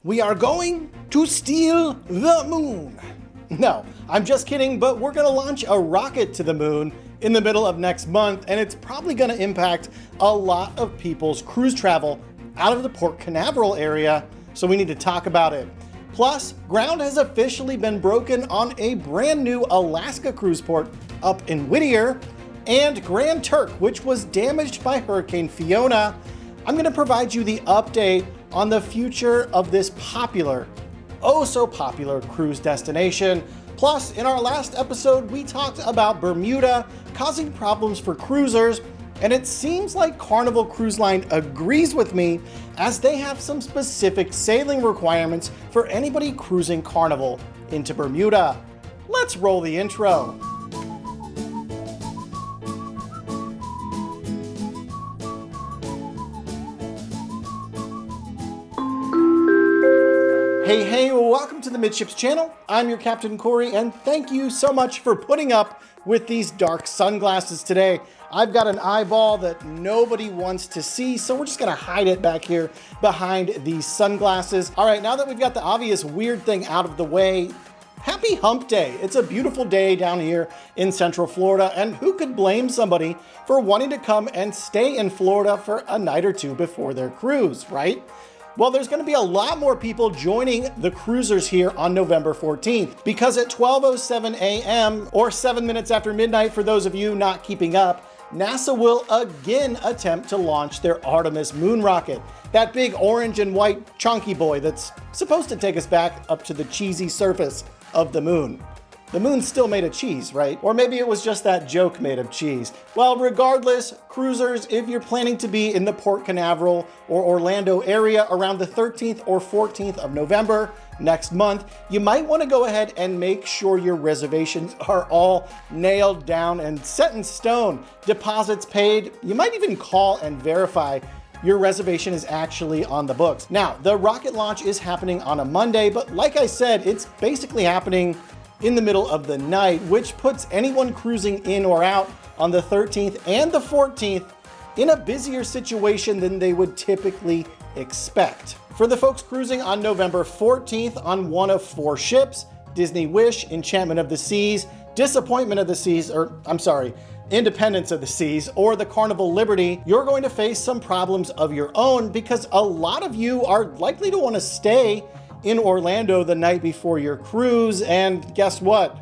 We are going to steal the moon. No, I'm just kidding, but we're gonna launch a rocket to the moon in the middle of next month, and it's probably gonna impact a lot of people's cruise travel out of the Port Canaveral area, so we need to talk about it. Plus, ground has officially been broken on a brand new Alaska cruise port up in Whittier, and Grand Turk, which was damaged by Hurricane Fiona. I'm gonna provide you the update on the future of this popular, oh so popular cruise destination. Plus, in our last episode, we talked about Bermuda causing problems for cruisers, and it seems like Carnival Cruise Line agrees with me as they have some specific sailing requirements for anybody cruising Carnival into Bermuda. Let's roll the intro. Hey, welcome to the Midships channel. I'm your Captain Corey, and thank you so much for putting up with these dark sunglasses today. I've got an eyeball that nobody wants to see, so we're just gonna hide it back here behind these sunglasses. All right, now that we've got the obvious weird thing out of the way, happy hump day. It's a beautiful day down here in Central Florida, and who could blame somebody for wanting to come and stay in Florida for a night or two before their cruise, right? Well, there's going to be a lot more people joining the cruisers here on November 14th because at 12:07 a.m. or 7 minutes after midnight for those of you not keeping up, NASA will again attempt to launch their Artemis moon rocket, that big orange and white chunky boy that's supposed to take us back up to the cheesy surface of the moon. The moon's still made of cheese, right? Or maybe it was just that joke made of cheese. Well, regardless, cruisers, if you're planning to be in the Port Canaveral or Orlando area around the 13th or 14th of November next month, you might want to go ahead and make sure your reservations are all nailed down and set in stone. Deposits paid. You might even call and verify your reservation is actually on the books. Now, the rocket launch is happening on a Monday, but like I said, it's basically happening in the middle of the night, which puts anyone cruising in or out on the 13th and the 14th in a busier situation than they would typically expect. For the folks cruising on November 14th on one of 4 ships, Disney Wish, Enchantment of the Seas, Disappointment of the Seas, Independence of the Seas, or the Carnival Liberty, you're going to face some problems of your own because a lot of you are likely to want to stay in Orlando the night before your cruise, and guess what?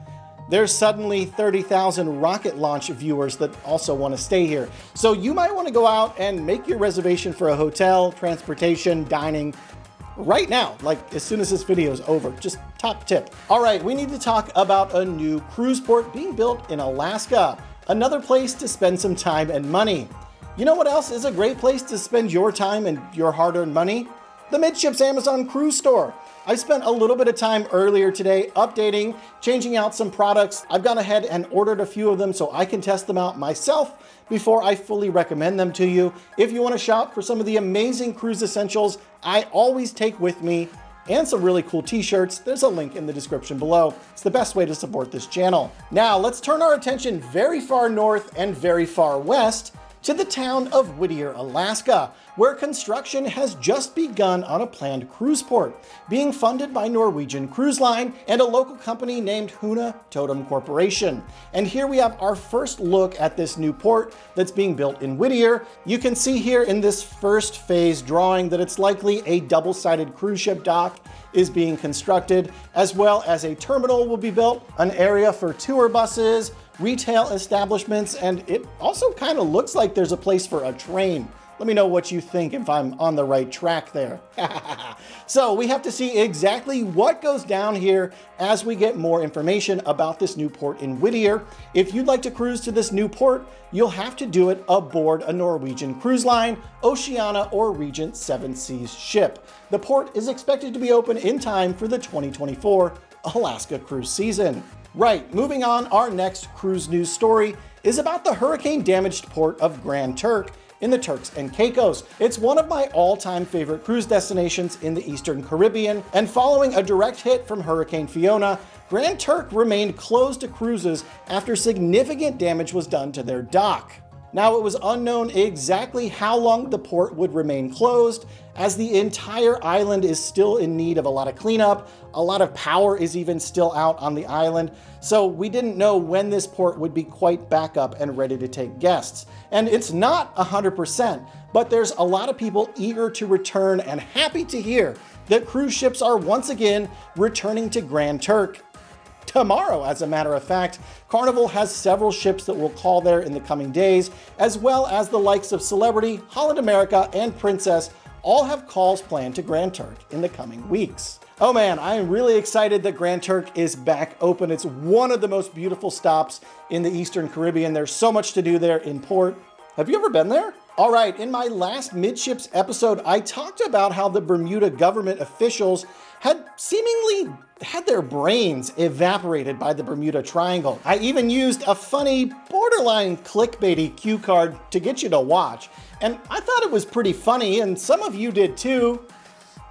There's suddenly 30,000 rocket launch viewers that also want to stay here. So you might want to go out and make your reservation for a hotel, transportation, dining right now, like as soon as this video is over. Just top tip. All right, we need to talk about a new cruise port being built in Alaska, another place to spend some time and money. You know what else is a great place to spend your time and your hard-earned money? The Midships Amazon Cruise Store. I spent a little bit of time earlier today updating, changing out some products. I've gone ahead and ordered a few of them so I can test them out myself before I fully recommend them to you. If you want to shop for some of the amazing cruise essentials I always take with me and some really cool t-shirts, there's a link in the description below. It's the best way to support this channel. Now let's turn our attention very far north and very far west to the town of Whittier, Alaska, where construction has just begun on a planned cruise port, being funded by Norwegian Cruise Line and a local company named Hoonah Totem Corporation. And here we have our first look at this new port that's being built in Whittier. You can see here in this first phase drawing that it's likely a double-sided cruise ship dock is being constructed, as well as a terminal will be built, an area for tour buses, retail establishments, and it also kind of looks like there's a place for a train. Let me know what you think if I'm on the right track there. So we have to see exactly what goes down here as we get more information about this new port in Whittier. If you'd like to cruise to this new port, you'll have to do it aboard a Norwegian Cruise Line, Oceania, or Regent Seven Seas ship. The port is expected to be open in time for the 2024 Alaska cruise season. Right, moving on, our next cruise news story is about the hurricane-damaged port of Grand Turk in the Turks and Caicos. It's one of my all-time favorite cruise destinations in the Eastern Caribbean, and following a direct hit from Hurricane Fiona, Grand Turk remained closed to cruises after significant damage was done to their dock. Now, it was unknown exactly how long the port would remain closed, as the entire island is still in need of a lot of cleanup. A lot of power is even still out on the island, so we didn't know when this port would be quite back up and ready to take guests. And it's not 100%, but there's a lot of people eager to return and happy to hear that cruise ships are once again returning to Grand Turk. Tomorrow, as a matter of fact, Carnival has several ships that will call there in the coming days, as well as the likes of Celebrity, Holland America, and Princess all have calls planned to Grand Turk in the coming weeks. Oh man, I am really excited that Grand Turk is back open. It's one of the most beautiful stops in the Eastern Caribbean. There's so much to do there in port. Have you ever been there? All right, in my last Midships episode, I talked about how the Bermuda government officials had seemingly had their brains evaporated by the Bermuda Triangle. I even used a funny, borderline clickbaity cue card to get you to watch. And I thought it was pretty funny, and some of you did too.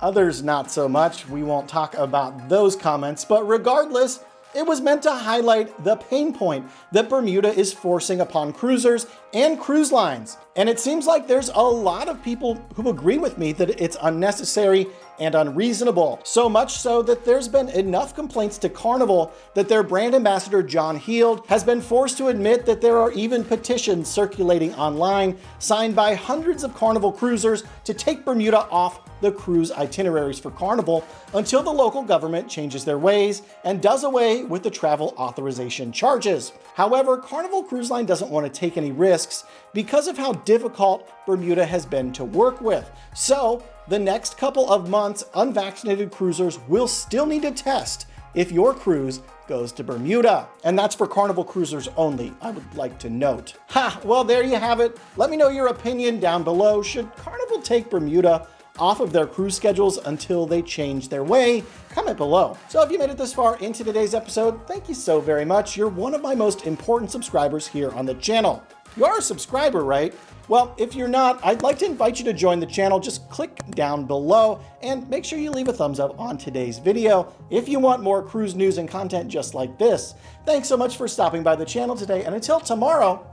Others not so much. We won't talk about those comments, but regardless, it was meant to highlight the pain point that Bermuda is forcing upon cruisers and cruise lines. And it seems like there's a lot of people who agree with me that it's unnecessary and unreasonable. So much so that there's been enough complaints to Carnival that their brand ambassador, John Heald, has been forced to admit that there are even petitions circulating online signed by hundreds of Carnival cruisers to take Bermuda off the cruise itineraries for Carnival until the local government changes their ways and does away with the travel authorization charges. However, Carnival Cruise Line doesn't want to take any risks because of how difficult Bermuda has been to work with. So, the next couple of months, unvaccinated cruisers will still need to test if your cruise goes to Bermuda. And that's for Carnival cruisers only, I would like to note. Ha! Well, there you have it. Let me know your opinion down below. Should Carnival take Bermuda off of their cruise schedules until they change their way? Comment below. So if you made it this far into today's episode, thank you so very much. You're one of my most important subscribers here on the channel. You are a subscriber, right? Well, if you're not, I'd like to invite you to join the channel. Just click down below and make sure you leave a thumbs up on today's video if you want more cruise news and content just like this. Thanks so much for stopping by the channel today, and until tomorrow,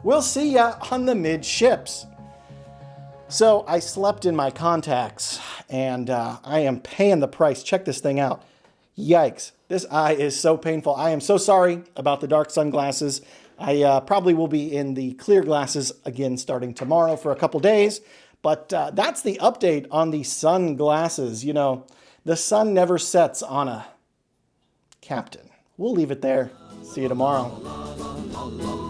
we'll see ya on the Midships. So I slept in my contacts, and I am paying the price. Check this thing out. Yikes. This eye is so painful. I am so sorry about the dark sunglasses. I probably will be in the clear glasses again starting tomorrow for a couple days. But that's the update on the sunglasses. You know, the sun never sets on a captain. We'll leave it there. See you tomorrow.